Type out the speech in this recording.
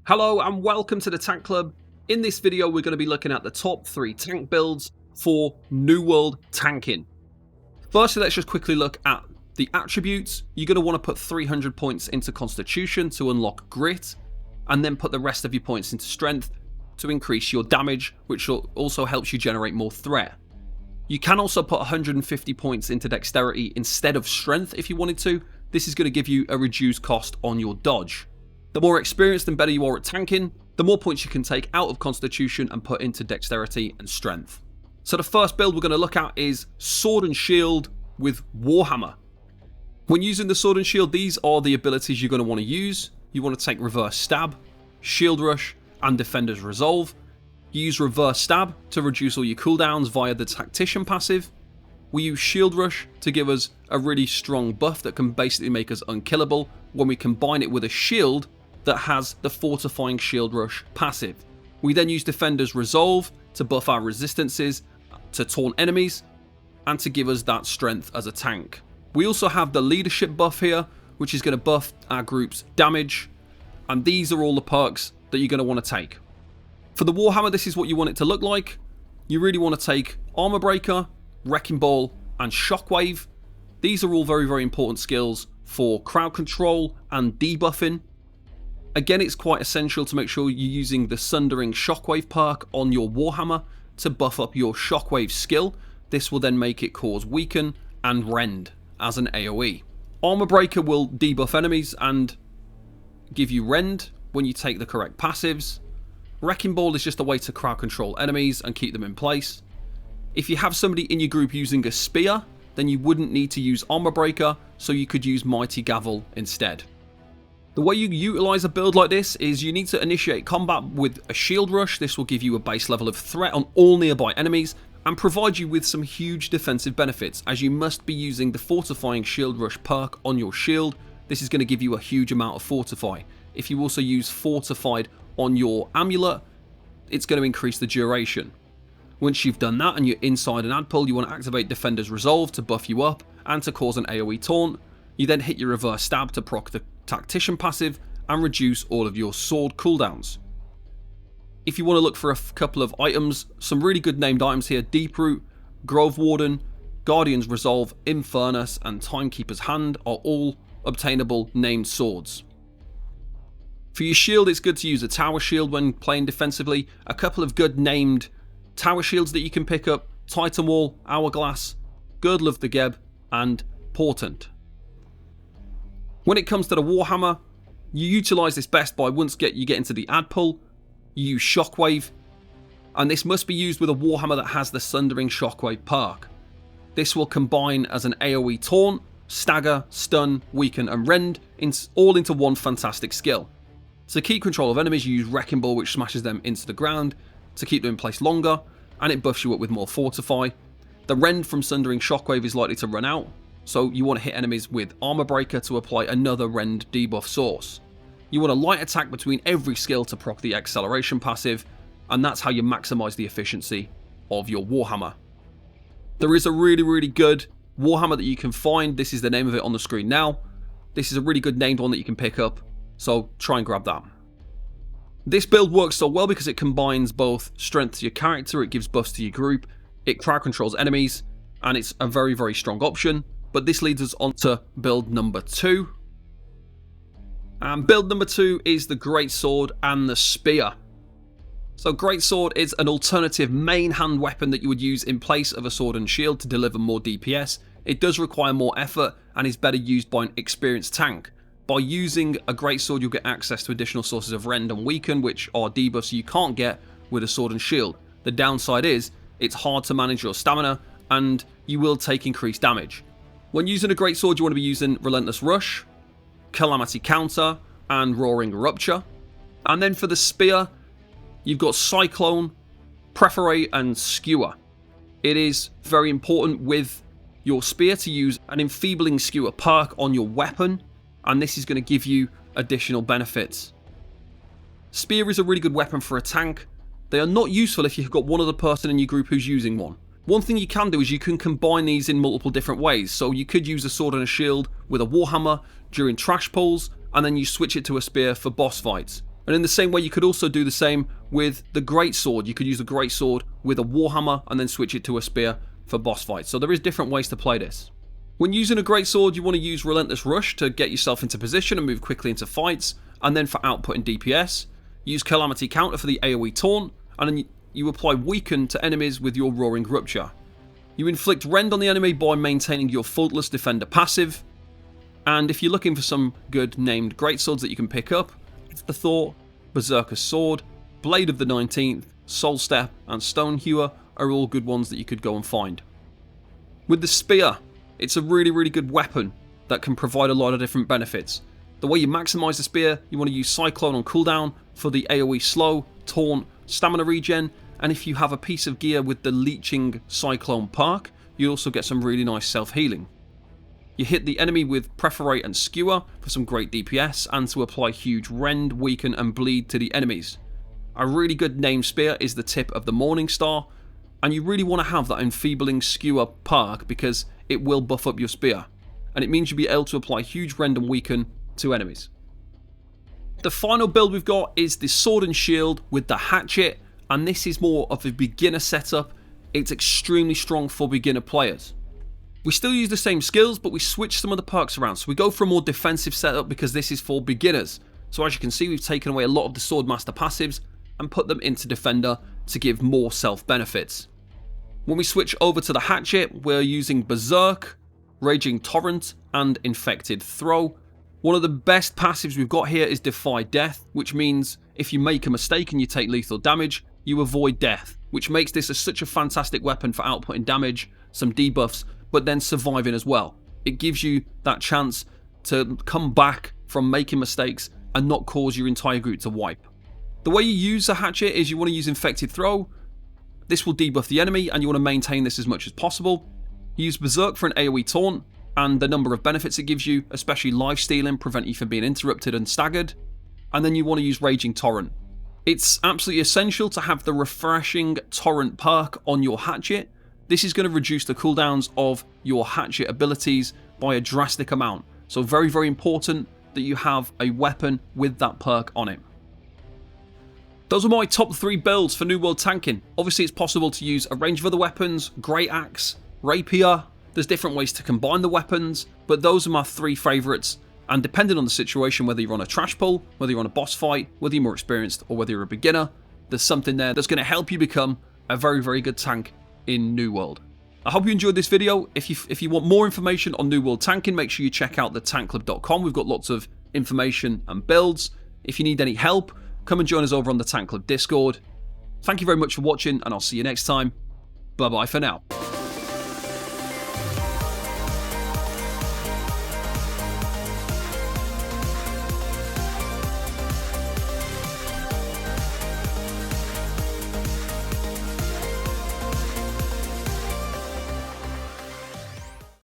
Hello and welcome to the Tank Club. In this video we're going to be looking at the top 3 tank builds for New World tanking. Firstly, let's just quickly look at the attributes. You're going to want to put 300 points into Constitution to unlock Grit, and then put the rest of your points into Strength to increase your damage, which also helps you generate more threat. You can also put 150 points into Dexterity instead of Strength if you wanted to. This is going to give you a reduced cost on your dodge. The more experienced and better you are at tanking, the more points you can take out of Constitution and put into Dexterity and Strength. So the first build we're going to look at is Sword and Shield with Warhammer. When using the Sword and Shield, these are the abilities you're going to want to use. You want to take Reverse Stab, Shield Rush, and Defender's Resolve. You use Reverse Stab to reduce all your cooldowns via the Tactician passive. We use Shield Rush to give us a really strong buff that can basically make us unkillable when we combine it with a shield that has the Fortifying Shield Rush passive. We then use Defender's Resolve to buff our resistances to taunt enemies and to give us that strength as a tank. We also have the Leadership buff here, which is going to buff our group's damage, and these are all the perks that you're going to want to take. For the Warhammer, this is what you want it to look like. You really want to take Armor Breaker, Wrecking Ball, and Shockwave. These are all very, very important skills for crowd control and debuffing. Again, it's quite essential to make sure you're using the Sundering Shockwave perk on your Warhammer to buff up your Shockwave skill. This will then make it cause Weaken and Rend as an AoE. Armor Breaker will debuff enemies and give you Rend when you take the correct passives. Wrecking Ball is just a way to crowd control enemies and keep them in place. If you have somebody in your group using a spear, then you wouldn't need to use Armor Breaker, so you could use Mighty Gavel instead. The way you utilize a build like this is you need to initiate combat with a Shield Rush. This will give you a base level of threat on all nearby enemies and provide you with some huge defensive benefits, as you must be using the Fortifying Shield Rush perk on your shield. This is going to give you a huge amount of Fortify. If you also use Fortified on your amulet, it's going to increase the duration. Once you've done that and you're inside an ad pull, you want to activate Defender's Resolve to buff you up and to cause an AoE taunt. You then hit your Reverse Stab to proc the Tactician passive and reduce all of your sword cooldowns. If you want to look for a couple of items, some really good named items here: Deep Root, Grove Warden, Guardian's Resolve, Infernus, and Timekeeper's Hand are all obtainable named swords. For your shield, it's good to use a Tower Shield when playing defensively. A couple of good named Tower Shields that you can pick up: Titan Wall, Hourglass, Girdle of the Geb, and Portent. When it comes to the Warhammer, you utilise this best by once you get into the ad pull, you use Shockwave, and this must be used with a Warhammer that has the Sundering Shockwave perk. This will combine as an AoE taunt, stagger, stun, weaken and rend, all into one fantastic skill. To keep control of enemies, you use Wrecking Ball, which smashes them into the ground to keep them in place longer, and it buffs you up with more Fortify. The rend from Sundering Shockwave is likely to run out, so you want to hit enemies with Armor Breaker to apply another rend debuff source. You want a light attack between every skill to proc the acceleration passive, and that's how you maximise the efficiency of your Warhammer. There is a really, really good Warhammer that you can find. This is the name of it on the screen now. This is a really good named one that you can pick up, so try and grab that. This build works so well because it combines both strength to your character, it gives buffs to your group, it crowd controls enemies, and it's a very, very strong option. But this leads us on to build number 2. And build number 2 is the Greatsword and the Spear. So Greatsword is an alternative main hand weapon that you would use in place of a sword and shield to deliver more DPS. It does require more effort and is better used by an experienced tank. By using a Greatsword, you'll get access to additional sources of rend and weaken, which are debuffs you can't get with a sword and shield. The downside is it's hard to manage your stamina and you will take increased damage. When using a Greatsword, you want to be using Relentless Rush, Calamity Counter, and Roaring Rupture. And then for the Spear, you've got Cyclone, Perforate, and Skewer. It is very important with your Spear to use an Enfeebling Skewer perk on your weapon, and this is going to give you additional benefits. Spear is a really good weapon for a tank. They are not useful if you've got one other person in your group who's using one. One thing you can do is you can combine these in multiple different ways. So you could use a sword and a shield with a Warhammer during trash pulls, and then you switch it to a spear for boss fights. And in the same way, you could also do the same with the greatsword. You could use the greatsword with a warhammer and then switch it to a spear for boss fights. So there is different ways to play this. When using a greatsword, you want to use Relentless Rush to get yourself into position and move quickly into fights. And then for output and DPS, use Calamity Counter for the AoE taunt. And then you apply Weaken to enemies with your Roaring Rupture. You inflict Rend on the enemy by maintaining your Faultless Defender passive. And if you're looking for some good named greatswords that you can pick up, Afterthought, Berserker's Sword, Blade of the 19th, Soul Step, and Stonehewer are all good ones that you could go and find. With the Spear, it's a really good weapon that can provide a lot of different benefits. The way you maximise the Spear, you want to use Cyclone on cooldown for the AoE slow, taunt, stamina regen, and if you have a piece of gear with the Leeching Cyclone perk, you also get some really nice self-healing. You hit the enemy with Perforate and Skewer for some great DPS and to apply huge Rend, Weaken and Bleed to the enemies. A really good named spear is the tip of the Morning Star, and you really want to have that Enfeebling Skewer perk because it will buff up your spear, and it means you'll be able to apply huge Rend and Weaken to enemies. The final build we've got is the Sword and Shield with the Hatchet, and this is more of a beginner setup. It's extremely strong for beginner players. We still use the same skills, but we switch some of the perks around. So we go for a more defensive setup because this is for beginners. So as you can see, we've taken away a lot of the Swordmaster passives and put them into Defender to give more self-benefits. When we switch over to the Hatchet, we're using Berserk, Raging Torrent, and Infected Throw. One of the best passives we've got here is Defy Death, which means if you make a mistake and you take lethal damage, you avoid death, which makes this such a fantastic weapon for outputting damage, some debuffs, but then surviving as well. It gives you that chance to come back from making mistakes and not cause your entire group to wipe. The way you use the Hatchet is you want to use Infected Throw. This will debuff the enemy and you want to maintain this as much as possible. You use Berserk for an AoE taunt and the number of benefits it gives you, especially life stealing, prevent you from being interrupted and staggered. And then you want to use Raging Torrent. It's absolutely essential to have the Refreshing Torrent perk on your Hatchet. This is going to reduce the cooldowns of your Hatchet abilities by a drastic amount. So very important that you have a weapon with that perk on it. Those are my top 3 builds for New World Tanking. Obviously it's possible to use a range of other weapons, Great Axe, Rapier. There's different ways to combine the weapons, but those are my 3 favourites. And depending on the situation, whether you're on a trash pull, whether you're on a boss fight, whether you're more experienced or whether you're a beginner, there's something there that's going to help you become a very good tank in New World. I hope you enjoyed this video. If you want more information on New World Tanking, make sure you check out thetankclub.com. We've got lots of information and builds. If you need any help, come and join us over on the Tank Club Discord. Thank you very much for watching, and I'll see you next time. Bye bye for now.